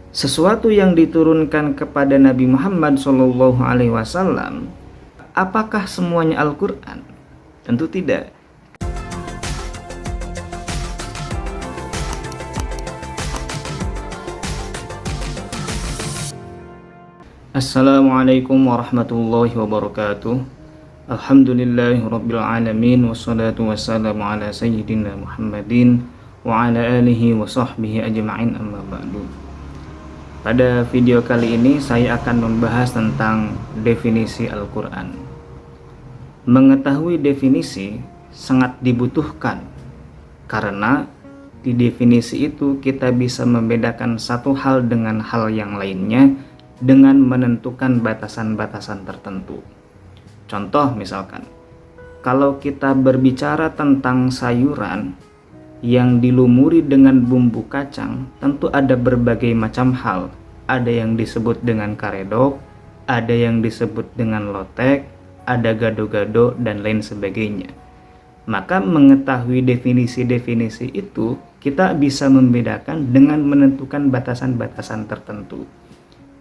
Sesuatu yang diturunkan kepada Nabi Muhammad SAW, apakah semuanya Al-Quran? Tentu tidak. Assalamualaikum warahmatullahi wabarakatuh. Alhamdulillahirrabbilalamin. Wassalatu wassalamu ala sayyidina Muhammadin wa ala alihi wa sahbihi ajma'in, amma ba'du. Pada video kali ini saya akan membahas tentang definisi Al-Quran. Mengetahui definisi sangat dibutuhkan, karena di definisi itu kita bisa membedakan satu hal dengan hal yang lainnya dengan menentukan batasan-batasan tertentu. Contoh misalkan, kalau kita berbicara tentang sayuran yang dilumuri dengan bumbu kacang, tentu ada berbagai macam hal. Ada yang disebut dengan karedok, ada yang disebut dengan lotek, ada gado-gado, dan lain sebagainya. Maka mengetahui definisi-definisi itu, kita bisa membedakan dengan menentukan batasan-batasan tertentu.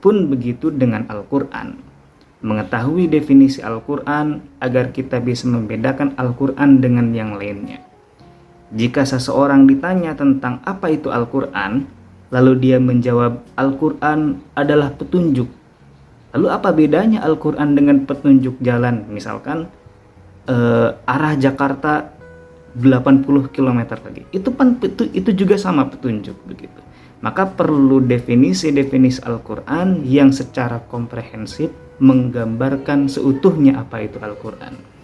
Pun begitu dengan Al-Quran. Mengetahui definisi Al-Quran agar kita bisa membedakan Al-Quran dengan yang lainnya. Jika seseorang ditanya tentang apa itu Al-Quran, lalu dia menjawab Al-Quran adalah petunjuk. Lalu apa bedanya Al-Quran dengan petunjuk jalan? Misalkan arah Jakarta 80 km lagi. Itu juga sama petunjuk begitu. Maka perlu definisi-definisi Al-Quran yang secara komprehensif menggambarkan seutuhnya apa itu Al-Quran.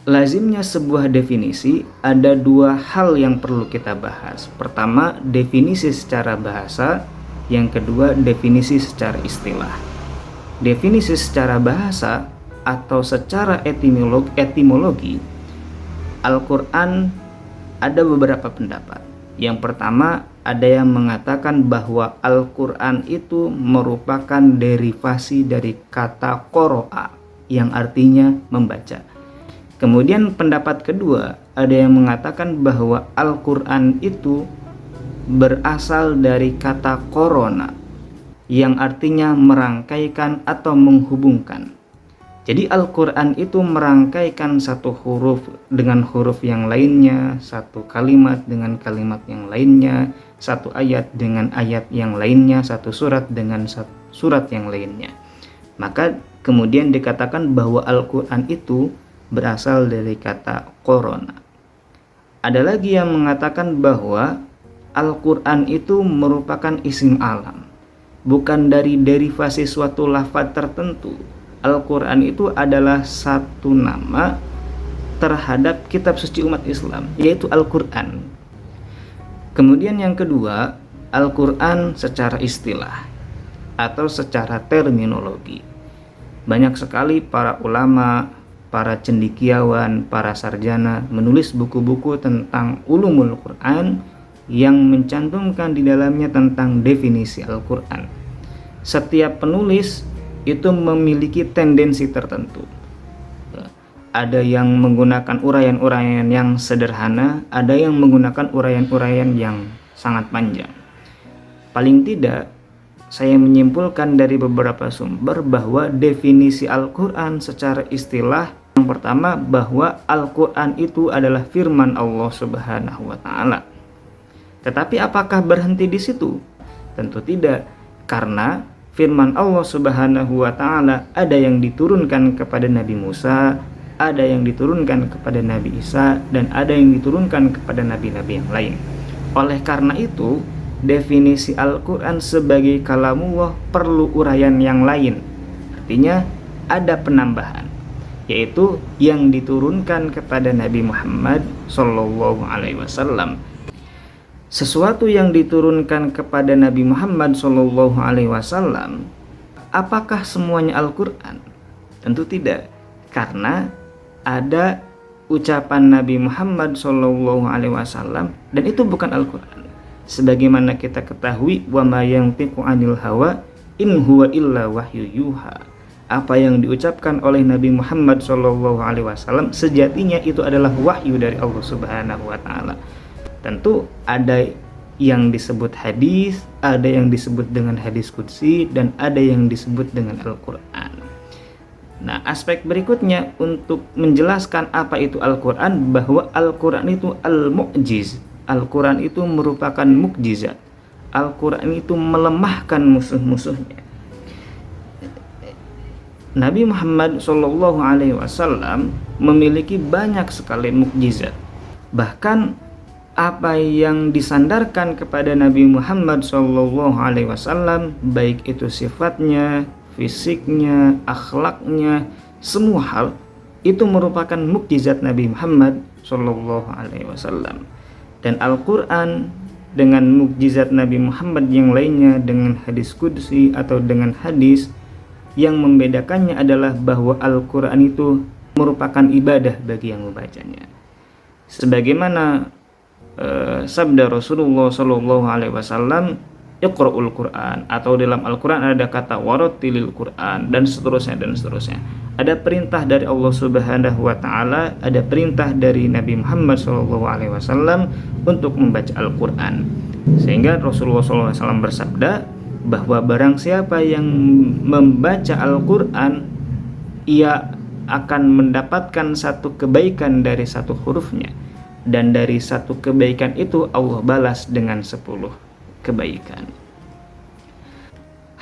Lazimnya sebuah definisi, ada dua hal yang perlu kita bahas. Pertama, definisi secara bahasa. Yang kedua, definisi secara istilah. Definisi secara bahasa atau secara etimologi, Al-Quran ada beberapa pendapat. Yang pertama, ada yang mengatakan bahwa Al-Quran itu merupakan derivasi dari kata qoro'a, yang artinya membaca. Kemudian pendapat kedua, ada yang mengatakan bahwa Al-Quran itu berasal dari kata korona, yang artinya merangkaikan atau menghubungkan. Jadi Al-Quran itu merangkaikan satu huruf dengan huruf yang lainnya, satu kalimat dengan kalimat yang lainnya, satu ayat dengan ayat yang lainnya, satu surat dengan surat yang lainnya. Maka kemudian dikatakan bahwa Al-Quran itu berasal dari kata korona. Ada lagi yang mengatakan bahwa Al-Quran itu merupakan isim alam, bukan dari derivasi suatu lafaz tertentu. Al-Quran itu adalah satu nama terhadap kitab suci umat Islam, yaitu Al-Quran. Kemudian yang kedua, Al-Quran secara istilah atau secara terminologi. Banyak sekali para ulama, para cendekiawan, para sarjana menulis buku-buku tentang ulumul Quran yang mencantumkan di dalamnya tentang definisi Al-Quran. Setiap penulis itu memiliki tendensi tertentu. Ada yang menggunakan uraian-uraian yang sederhana, ada yang menggunakan uraian-uraian yang sangat panjang. Paling tidak, saya menyimpulkan dari beberapa sumber bahwa definisi Al-Quran secara istilah, yang pertama, bahwa Al-Quran itu adalah firman Allah Subhanahu wa Ta'ala. Tetapi apakah berhenti di situ? Tentu tidak, karena firman Allah Subhanahu wa Ta'ala ada yang diturunkan kepada Nabi Musa, ada yang diturunkan kepada Nabi Isa, dan ada yang diturunkan kepada nabi-nabi yang lain. Oleh karena itu, definisi Al-Quran sebagai kalamullah perlu uraian yang lain. Artinya ada penambahan, yaitu yang diturunkan kepada Nabi Muhammad SAW. Sesuatu yang diturunkan kepada Nabi Muhammad SAW, apakah semuanya Al-Quran? Tentu tidak, karena ada ucapan Nabi Muhammad SAW dan itu bukan Al-Quran. Sebagaimana kita ketahui, wa ma yantiqu 'anil hawa in huwa illa wahyu yuha. Apa yang diucapkan oleh Nabi Muhammad SAW sejatinya itu adalah wahyu dari Allah Subhanahu wa Ta'ala. Tentu ada yang disebut hadis, ada yang disebut dengan hadis qudsi, dan ada yang disebut dengan Al-Quran. Nah, aspek berikutnya untuk menjelaskan apa itu Al-Quran, bahwa Al-Quran itu al-mu'jiz. Al-Quran itu merupakan mukjizat. Al-Quran itu melemahkan musuh-musuhnya. Nabi Muhammad SAW memiliki banyak sekali mukjizat. Bahkan apa yang disandarkan kepada Nabi Muhammad SAW, baik itu sifatnya, fisiknya, akhlaknya, semua hal itu merupakan mukjizat Nabi Muhammad SAW. Dan Al-Quran dengan mukjizat Nabi Muhammad yang lainnya, dengan hadis qudsi atau dengan hadis, yang membedakannya adalah bahwa Al-Quran itu merupakan ibadah bagi yang membacanya. Sebagaimana sabda Rasulullah SAW, Iqra'ul Quran, atau dalam Al-Quran ada kata warattilil Quran, dan seterusnya dan seterusnya. Ada perintah dari Allah Subhanahu wa Ta'ala, ada perintah dari Nabi Muhammad SAW untuk membaca Al-Quran. Sehingga Rasulullah SAW bersabda bahwa barang siapa yang membaca Al-Quran, ia akan mendapatkan satu kebaikan dari satu hurufnya, dan dari satu kebaikan itu Allah balas dengan 10 kebaikan.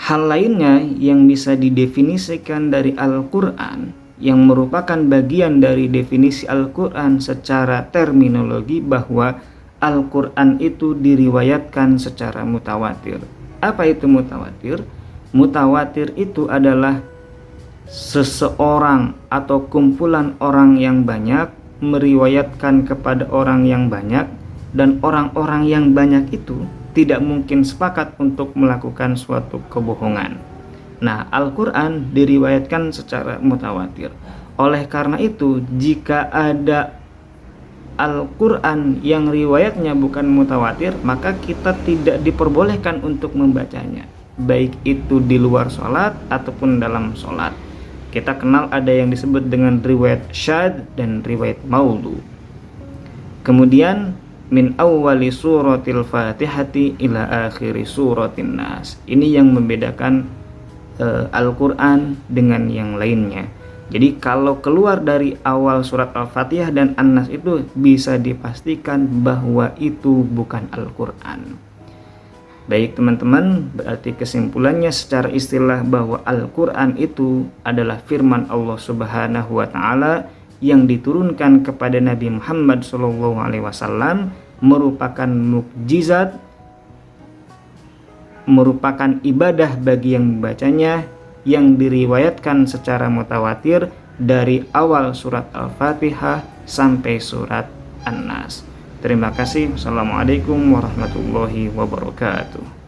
Hal lainnya yang bisa didefinisikan dari Al-Quran, yang merupakan bagian dari definisi Al-Quran secara terminologi, bahwa Al-Quran itu diriwayatkan secara mutawatir. Apa itu mutawatir? Mutawatir itu adalah seseorang atau kumpulan orang yang banyak meriwayatkan kepada orang yang banyak, dan orang-orang yang banyak itu tidak mungkin sepakat untuk melakukan suatu kebohongan. Nah, Al-Quran diriwayatkan secara mutawatir. Oleh karena itu, jika ada Al-Quran yang riwayatnya bukan mutawatir, maka kita tidak diperbolehkan untuk membacanya, baik itu di luar sholat ataupun dalam sholat. Kita kenal ada yang disebut dengan riwayat syadz dan riwayat maudhu. Kemudian min awwali suratil Fatihati ila akhiri suratin Nas. Ini yang membedakan Al-Quran dengan yang lainnya. Jadi kalau keluar dari awal surat Al-Fatihah dan An-Nas itu bisa dipastikan bahwa itu bukan Al-Quran. Baik teman-teman, berarti kesimpulannya secara istilah bahwa Al-Quran itu adalah firman Allah Subhanahu wa Ta'ala yang diturunkan kepada Nabi Muhammad SAW, merupakan mukjizat, merupakan ibadah bagi yang membacanya, yang diriwayatkan secara mutawatir dari awal surat Al-Fatihah sampai surat An-Nas. Terima kasih. Assalamualaikum warahmatullahi wabarakatuh.